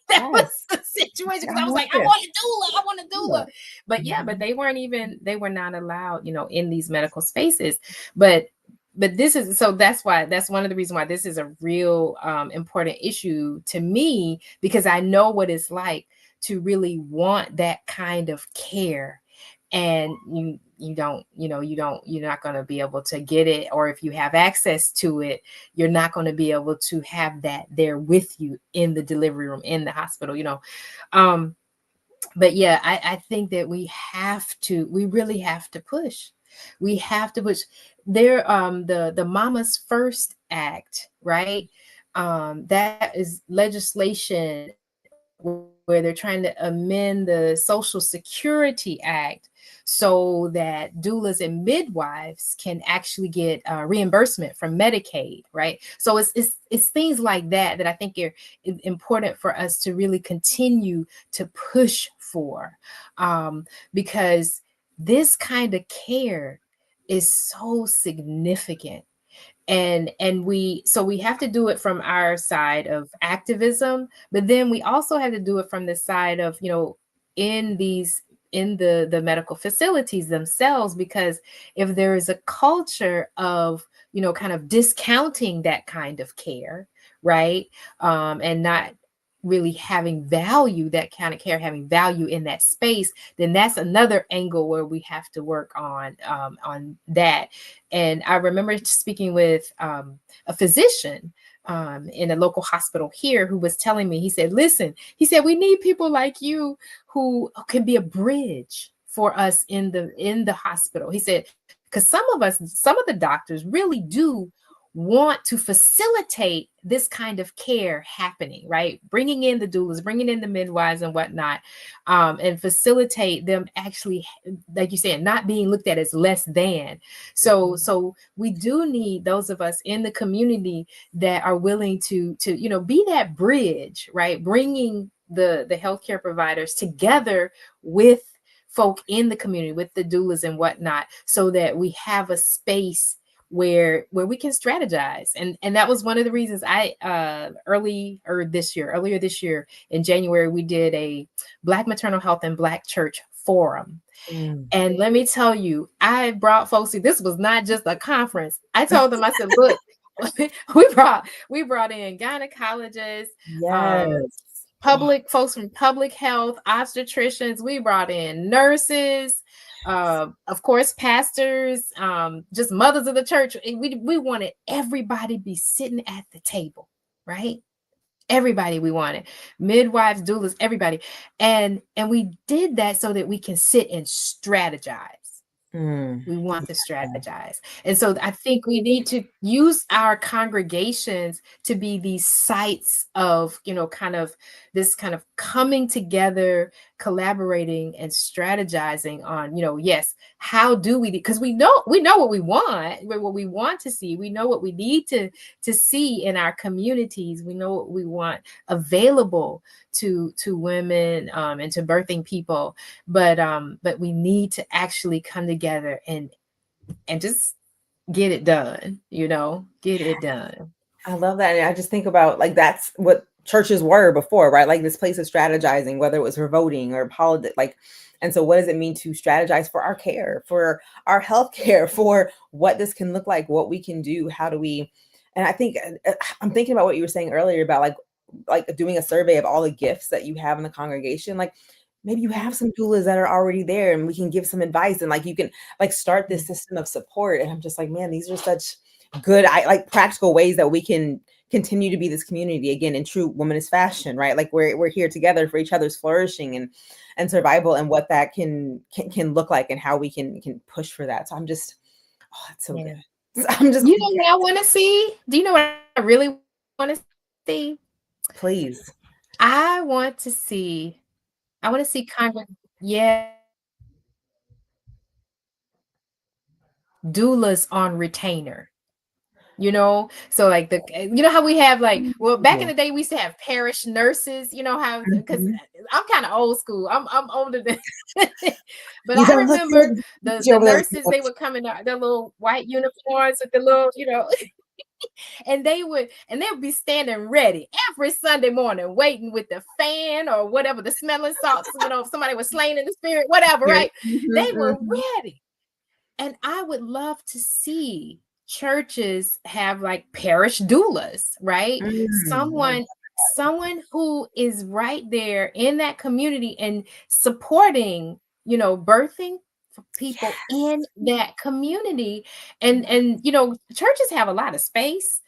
S2: that was
S1: Yes,
S2: the situation. Because I
S1: I'm
S2: was
S1: with
S2: like, I
S1: you.
S2: want a doula, I want a doula.
S1: Look.
S2: But yeah, but
S1: Mhm.
S2: they were not allowed, in these medical spaces. But this is, so that's one of the reasons why this is a real important issue to me, because I know what it's like to really want that kind of care, and you're not going to be able to get it, or if you have access to it, you're not going to be able to have that there with you in the delivery room, in the hospital. um but yeah, I think that we really have to push. We have to push. There, the Mama's First Act, right? That is legislation where they're trying to amend the Social Security Act so that doulas and midwives can actually get reimbursement from Medicaid, right? So it's things like that I think are important for us to really continue to push for, because this kind of care is so significant. And we have to do it from our side of activism, but then we also have to do it from the side of, in these in the medical facilities themselves, because if there is a culture of, kind of discounting that kind of care, right? And not really having value, that kind of care having value in that space, then that's another angle where we have to work on that. And I remember speaking with a physician in a local hospital here, who was telling me, he said, listen, he said, we need people like you who can be a bridge for us in the hospital. He said, because some of the doctors really do want to facilitate this kind of care happening, right? Bringing in the doulas, bringing in the midwives and whatnot, and facilitate them actually, like you said, not being looked at as less than. So we do need those of us in the community that are willing to be that bridge, right? Bringing the healthcare providers together with folk in the community, with the doulas and whatnot, so that we have a space where we can strategize. And that was one of the reasons I earlier this year in January, we did a Black maternal health and Black church forum.
S1: Mm.
S2: And let me tell you, I brought folks, see, this was not just a conference. I told them, I said, look, we brought in gynecologists, um,
S1: Yes. Oh,
S2: public folks from public health, obstetricians, we brought in nurses, of course, pastors, just mothers of the church. And we wanted everybody to be sitting at the table, right? Everybody we wanted, midwives, doulas, everybody. And we did that so that we can sit and strategize.
S1: mm.
S2: We want to
S1: Yeah.
S2: strategize. And so I think we need to use our congregations to be these sites of, kind of this kind of coming together, collaborating and strategizing on, yes, how do we, because we know what we want to see. We know what we need to see in our communities. We know what we want available to women, and to birthing people, but we need to actually come together and just get it done, get it done.
S1: I love that. And I just think about like that's what churches were before, right? Like this place of strategizing, whether it was for voting or politics, like, and so what does it mean to strategize for our care, for our health care, for what this can look like, what we can do, how do we, and I think I'm thinking about what you were saying earlier about like doing a survey of all the gifts that you have in the congregation. Like maybe you have some doulas that are already there and we can give some advice and like you can like start this system of support. And I'm just like, man, these are such good I like practical ways that we can continue to be this community again in true womanist fashion, right? Like we're here together for each other's flourishing and survival, and what that can look like, and how we can push for that. So I'm just, oh, it's so good. I'm just,
S2: you know what I want to see? Do you know what I really want to see?
S1: Please.
S2: I want to see Congress, yeah, doulas on retainer. You know, so like you know how we have like, well, back in the day we used to have parish nurses, you know how, because I'm kind of old school. I'm older than but I remember the nurses, they would come in their little white uniforms with the little, you know, and they would be standing ready every Sunday morning, waiting with the fan or whatever, the smelling salts, you know, if somebody was slain in the spirit, whatever, right? They were ready. And I would love to see churches have like parish doulas, right? Someone who is right there in that community and supporting, you know, birthing for people in that community. And you know, churches have a lot of space.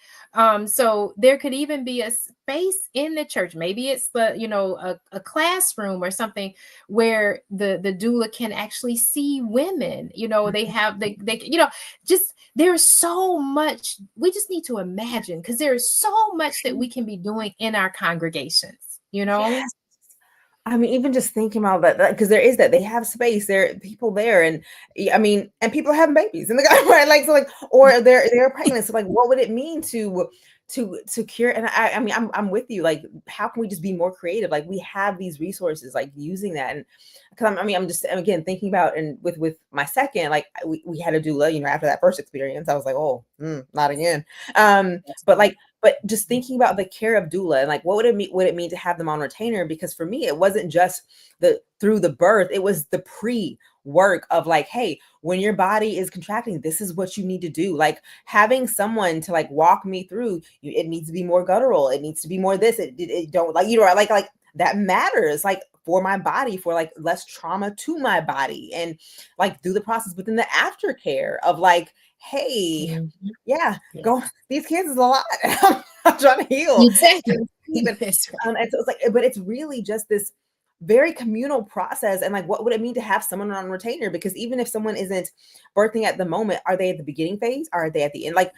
S2: So there could even be a space in the church. Maybe it's the, you know, a classroom or something where the doula can actually see women. You know, they you know, just there's so much we just need to imagine, because there's so much that we can be doing in our congregations, you know.
S1: Yes. I mean, even just thinking about that, because there is that, they have space, there are people there, and I mean, and people are having babies in the right, like, so like, or they're pregnant. So like, what would it mean to cure? And I mean, I'm with you. Like, how can we just be more creative? Like, we have these resources, like using that. And because I mean, I'm just, again, thinking about, and with my second, like we had a doula, you know, after that first experience, I was like, oh, not again. But just thinking about the care of doula, and like, what would it mean to have them on retainer? Because for me, it wasn't just through the birth, it was the pre-work of like, hey, when your body is contracting, this is what you need to do. Like, having someone to like walk me through, it needs to be more guttural, it needs to be more this, it don't, like, you know, like that matters, like, for my body, for like less trauma to my body, and like through the process, but then the aftercare of like, hey, go, these kids is a lot. I'm trying to heal.
S2: Exactly.
S1: And so it's like, but it's really just this very communal process. And like, what would it mean to have someone on retainer? Because even if someone isn't birthing at the moment, are they at the beginning phase? Are they at the end? Like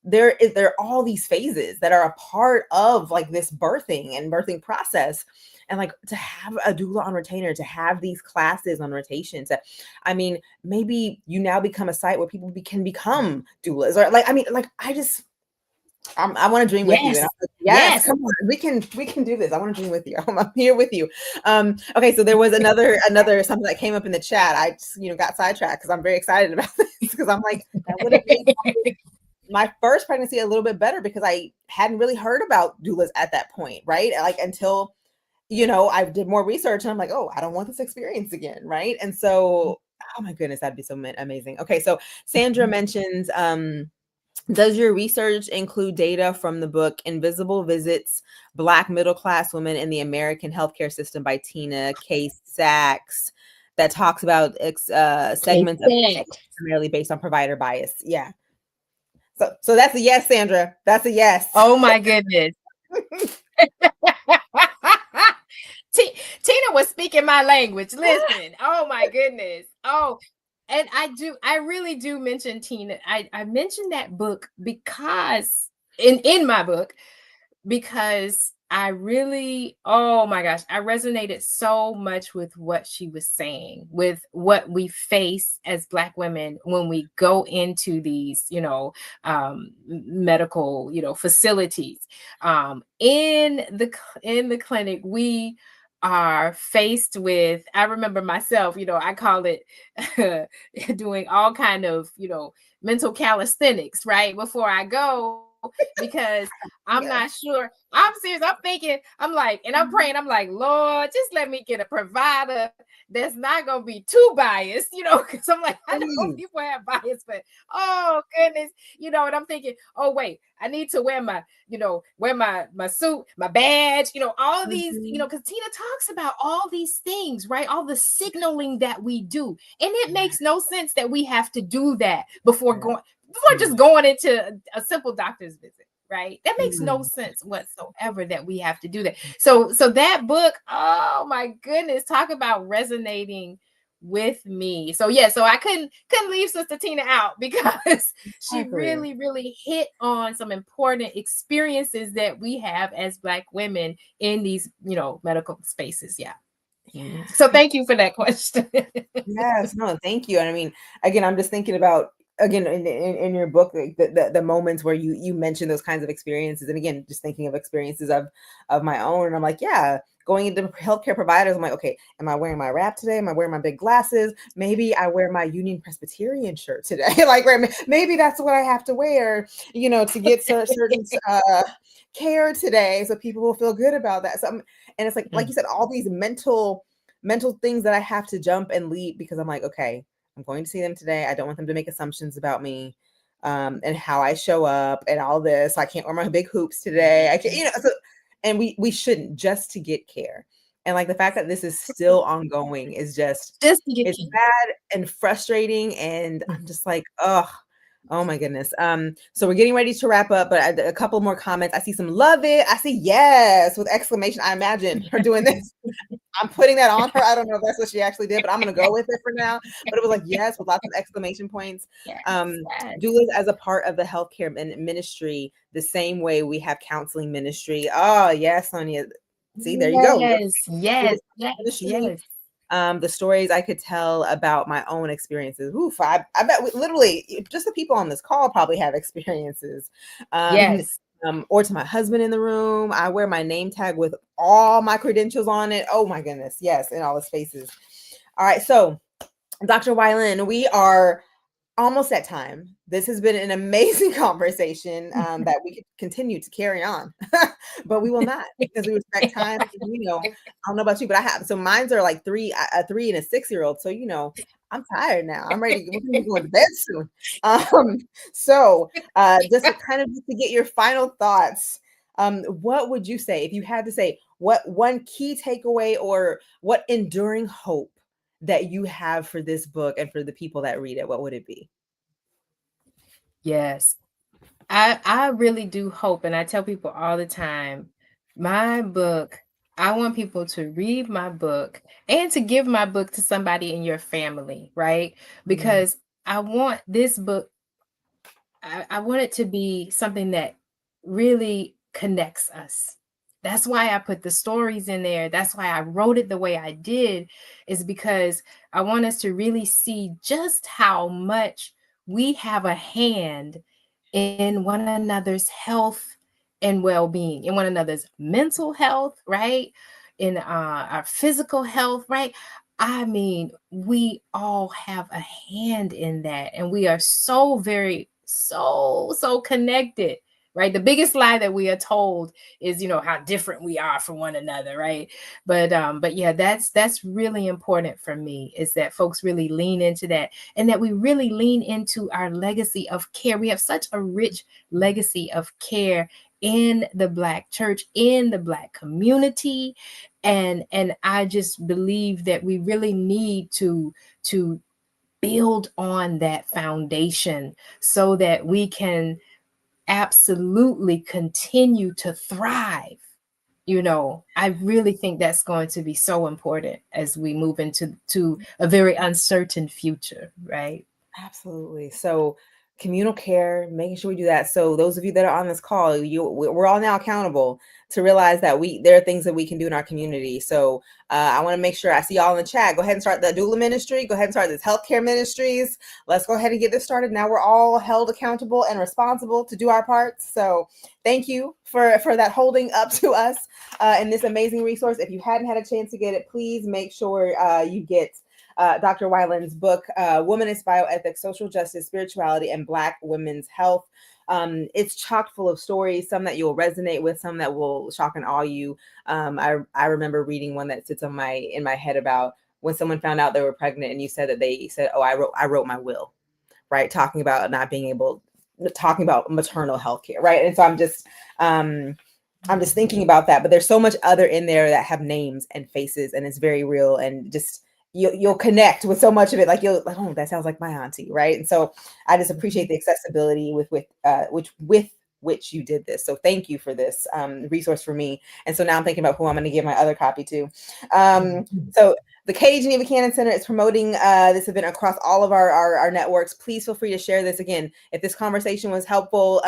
S1: there are all these phases that are a part of like this birthing process. And like, to have a doula on retainer, to have these classes on rotation, I mean, maybe you now become a site where people can become doulas, or like, I mean, like, I want to dream with you. And yes, come on, we can do this. I want to dream with you. I'm here with you. Okay, so there was another something that came up in the chat. I just, you know, got sidetracked because I'm very excited about this, because I'm like, that would have made my first pregnancy a little bit better, because I hadn't really heard about doulas at that point, right? Like, until, you know, I did more research, and I'm like, oh, I don't want this experience again, right? And so, oh my goodness, that'd be so amazing. Okay, so Sandra mentions, does your research include data from the book Invisible Visits: Black Middle-Class Women in the American Healthcare System by Tina K. Sachs, that talks about segments of primarily based on provider bias? Yeah. So that's a yes, Sandra. That's a yes.
S2: Oh my goodness. Tina was speaking my language. Listen. Oh my goodness. Oh, and I really do mention Tina. I mentioned that book because in my book, because I really, oh my gosh, I resonated so much with what she was saying, with what we face as Black women when we go into these, you know, medical, you know, facilities. In the clinic, we are faced with, I remember myself, you know, I call it doing all kind of, you know, mental calisthenics, right? Before I go, because I'm not sure. I'm serious. I'm thinking, I'm like, and I'm praying, I'm like, Lord, just let me get a provider that's not going to be too biased, you know, because I'm like, I know people have bias, but oh goodness, you know, and I'm thinking, oh wait, I need to wear my, you know, my suit, my badge, you know, all these, you know, because Tina talks about all these things, right? All the signaling that we do. And it makes no sense that we have to do that before just going into a simple doctor's visit. right? That makes no sense whatsoever that we have to do that. So that book, oh my goodness, talk about resonating with me. So yeah, so I couldn't leave Sister Tina out because she
S1: Exactly.
S2: really hit on some important experiences that we have as Black women in these, medical spaces. Yeah. So thank you for that question.
S1: Yes, no, thank you. And I mean, again, I'm just thinking about again in your book, like the moments where you mention those kinds of experiences, and again, just thinking of experiences of my own, and I'm like, yeah, going into healthcare providers, I'm like, okay, am I wearing my wrap today? Am I wearing my big glasses? Maybe I wear my Union Presbyterian shirt today. Like, maybe that's what I have to wear, to get certain care today, so people will feel good about that. So, and it's like you said, all these mental things that I have to jump and leap because I'm like, okay, I'm going to see them today. I don't want them to make assumptions about me, and how I show up and all this. I can't wear my big hoops today. I can't, so, and we shouldn't, just to get care. And like the fact that this is still ongoing is just,
S2: Just to get
S1: it's
S2: you.
S1: sad and frustrating. And I'm just like, oh my goodness. So we're getting ready to wrap up, but a couple more comments. I see some love it. I see yes with exclamation. I imagine her doing this. I'm putting that on her. I don't know if that's what she actually did, but I'm going to go with it for now. But it was like, yes, with lots of exclamation points.
S2: Yes, yes.
S1: Doulas as a part of the healthcare ministry, the same way we have counseling ministry. Oh, yes, Sonia. See, there you go.
S2: Yes, yes, yes,
S1: Ministry.
S2: yes.
S1: The stories I could tell about my own experiences. Oof, I bet literally just the people on this call probably have experiences.
S2: Yes.
S1: Or to my husband in the room, I wear my name tag with all my credentials on it. Oh my goodness, yes, in all the spaces. All right, so Dr. Wyland, we are almost at time. This has been an amazing conversation that we could continue to carry on, but we will not because we respect time. I don't know about you, but I have, so mine's are like a 3 and a 6-year-old. So, I'm tired now. I'm ready. We're going to be going to bed soon. So just to get your final thoughts, what would you say if you had to say what one key takeaway or what enduring hope that you have for this book and for the people that read it? What would it be?
S2: Yes. I really do hope, and I tell people all the time, my book, I want people to read my book and to give my book to somebody in your family, right? Because I want this book, I want it to be something that really connects us. That's why I put the stories in there. That's why I wrote it the way I did, is because I want us to really see just how much we have a hand in one another's health and well-being, in one another's mental health, right? In our physical health, right? I mean, we all have a hand in that, and we are so very, so connected, right? The biggest lie that we are told is, how different we are from one another, right? But yeah, that's really important for me, is that folks really lean into that, and that we really lean into our legacy of care. We have such a rich legacy of care in the Black church, in the Black community, and I just believe that we really need to build on that foundation so that we can absolutely continue to thrive. I really think that's going to be so important as we move into a very uncertain future, right?
S1: Absolutely. So communal care, making sure we do that. So those of you that are on this call, we're all now accountable to realize that there are things that we can do in our community. So I want to make sure I see y'all in the chat. Go ahead and start the doula ministry. Go ahead and start this healthcare ministries. Let's go ahead and get this started. Now we're all held accountable and responsible to do our parts. So thank you for that holding up to us in this amazing resource. If you hadn't had a chance to get it, please make sure you get Dr. Wyland's book, Womanist, Bioethics, Social Justice, Spirituality, and Black Women's Health. It's chock full of stories, some that you'll resonate with, some that will shock and awe you. I remember reading one that sits in my head about when someone found out they were pregnant and you said that they said, oh, I wrote my will, right? Talking about talking about maternal health care, right? And so I'm just thinking about that, but there's so much other in there that have names and faces, and it's very real, and just you'll connect with so much of it. Like you'll like, oh, that sounds like my auntie, right? And so I just appreciate the accessibility with which you did this. So thank you for this resource for me. And so now I'm thinking about who I'm going to give my other copy to. So the Katie Geneva Cannon Center is promoting this event across all of our networks. Please feel free to share this. Again, if this conversation was helpful,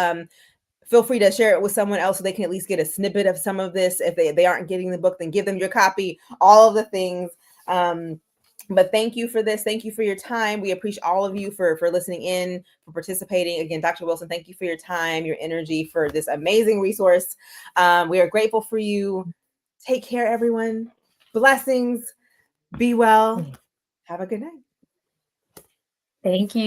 S1: feel free to share it with someone else so they can at least get a snippet of some of this. If they aren't getting the book, then give them your copy, all of the things. But thank you for this. Thank you for your time. We appreciate all of you for listening in, for participating. Again, Dr. Wilson, thank you for your time, your energy, for this amazing resource. We are grateful for you. Take care, everyone. Blessings. Be well. Have a good night.
S2: Thank you.